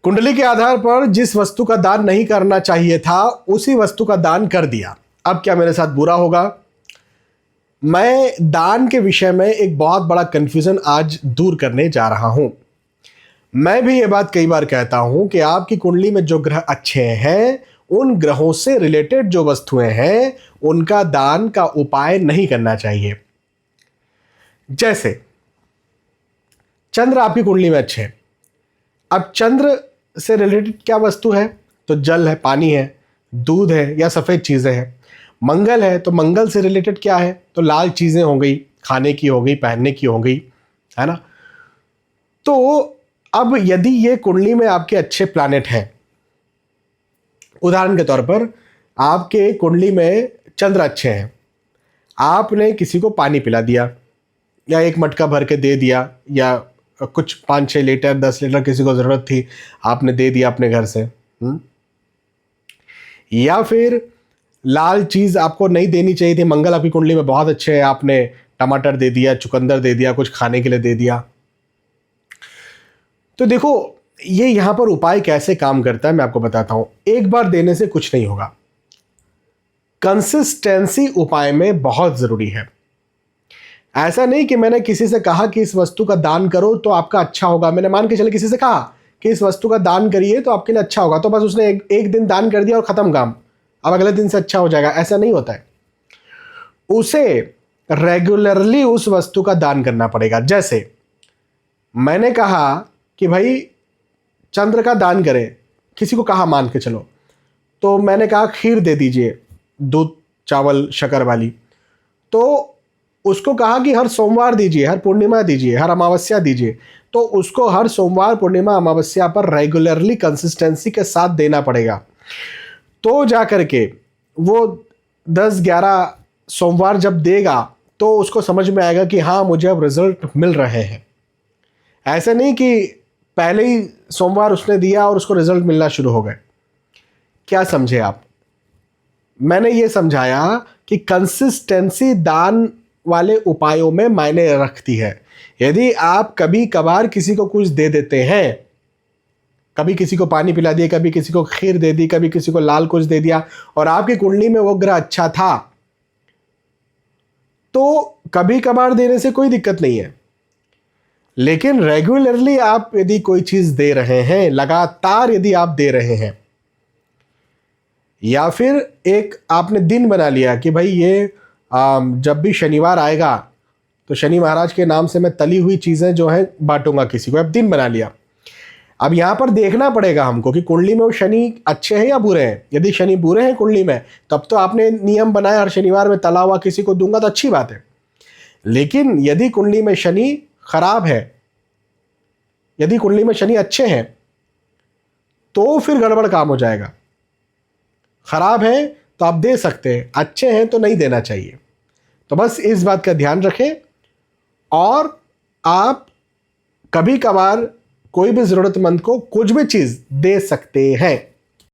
कुंडली के आधार पर जिस वस्तु का दान नहीं करना चाहिए था उसी वस्तु का दान कर दिया। अब क्या मेरे साथ बुरा होगा? मैं दान के विषय में एक बहुत बड़ा कंफ्यूजन आज दूर करने जा रहा हूं। मैं भी ये बात कई बार कहता हूं कि आपकी कुंडली में जो ग्रह अच्छे हैं उन ग्रहों से रिलेटेड जो वस्तुएं हैं उनका दान का उपाय नहीं करना चाहिए। जैसे चंद्र आपकी कुंडली में अच्छे हैं। अब चंद्र से रिलेटेड क्या वस्तु है? तो जल है, पानी है, दूध है या सफ़ेद चीज़ें हैं। मंगल है तो मंगल से रिलेटेड क्या है? तो लाल चीज़ें हो गई, खाने की हो गई, पहनने की हो गई, है ना। तो अब यदि ये कुंडली में आपके अच्छे प्लैनेट हैं, उदाहरण के तौर पर आपके कुंडली में चंद्र अच्छे हैं, आपने किसी को पानी पिला दिया या एक मटका भर के दे दिया या कुछ 5-6 लीटर 10 लीटर किसी को ज़रूरत थी, आपने दे दिया अपने घर से। या फिर लाल चीज़ आपको नहीं देनी चाहिए थी, मंगल आपकी कुंडली में बहुत अच्छे है, आपने टमाटर दे दिया, चुकंदर दे दिया, कुछ खाने के लिए दे दिया। तो देखो ये यहाँ पर उपाय कैसे काम करता है मैं आपको बताता हूँ। एक बार देने से कुछ नहीं होगा, कंसिस्टेंसी उपाय में बहुत ज़रूरी है। ऐसा नहीं कि मैंने किसी से कहा कि इस वस्तु का दान करो तो आपका अच्छा होगा, मैंने मान के चले किसी से कहा कि इस वस्तु का दान करिए तो आपके लिए अच्छा होगा, तो बस उसने एक दिन दान कर दिया और ख़त्म काम, अब अगले दिन से अच्छा हो जाएगा, ऐसा नहीं होता है। उसे रेगुलरली उस वस्तु का दान करना पड़ेगा। जैसे मैंने कहा कि भाई चंद्र का दान करें, किसी को कहा मान के चलो, तो मैंने कहा खीर दे दीजिए, दूध चावल शक्कर वाली, तो उसको कहा कि हर सोमवार दीजिए, हर पूर्णिमा दीजिए, हर अमावस्या दीजिए, तो उसको हर सोमवार पूर्णिमा अमावस्या पर रेगुलरली कंसिस्टेंसी के साथ देना पड़ेगा। तो जा कर के वो 10-11 सोमवार जब देगा तो उसको समझ में आएगा कि हाँ मुझे अब रिजल्ट मिल रहे हैं। ऐसे नहीं कि पहले ही सोमवार उसने दिया और उसको रिजल्ट मिलना शुरू हो गए। क्या समझे आप? मैंने ये समझाया कि कंसिस्टेंसी दान वाले उपायों में मायने रखती है। यदि आप कभी कभार किसी को कुछ दे देते हैं, कभी किसी को पानी पिला दिया, कभी किसी को खीर दे दी, कभी किसी को लाल कुछ दे दिया और आपकी कुंडली में वो ग्रह अच्छा था, तो कभी कभार देने से कोई दिक्कत नहीं है। लेकिन रेगुलरली आप यदि कोई चीज दे रहे हैं, लगातार यदि आप दे रहे हैं, या फिर एक आपने दिन बना लिया कि भाई ये जब भी शनिवार आएगा तो शनि महाराज के नाम से मैं तली हुई चीज़ें जो हैं बांटूंगा किसी को, अब दिन बना लिया। अब यहाँ पर देखना पड़ेगा हमको कि कुंडली में वो शनि अच्छे हैं या बुरे हैं। यदि शनि बुरे हैं कुंडली में, तब तो आपने नियम बनाया हर शनिवार में तला हुआ किसी को दूंगा तो अच्छी बात है। लेकिन यदि कुंडली में शनि खराब है, यदि कुंडली में शनि अच्छे हैं, तो फिर गड़बड़ काम हो जाएगा। खराब है तो आप दे सकते हैं, अच्छे हैं तो नहीं देना चाहिए। तो बस इस बात का ध्यान रखें और आप कभी कभार कोई भी ज़रूरतमंद को कुछ भी चीज़ दे सकते हैं।